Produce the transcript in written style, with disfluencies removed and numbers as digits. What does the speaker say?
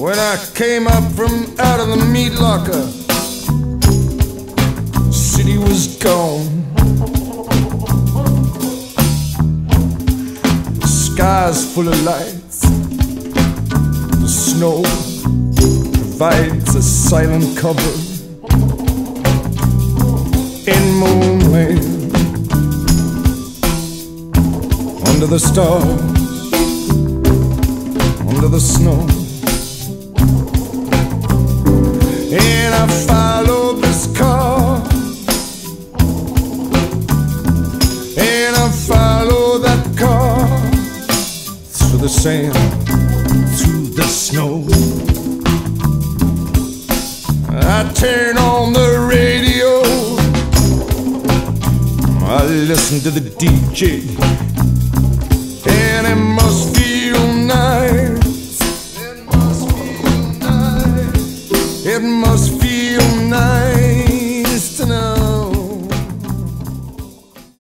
When I came up from out of the meat locker, the city was gone. The sky's full of lights. The snow provides a silent cover in moonlight. Under the stars, under the snow. And I followed this car, and I followed that car through the sand, through the snow. I turn on the radio, I listen to the DJ, and it must feel nice. It must feel nice.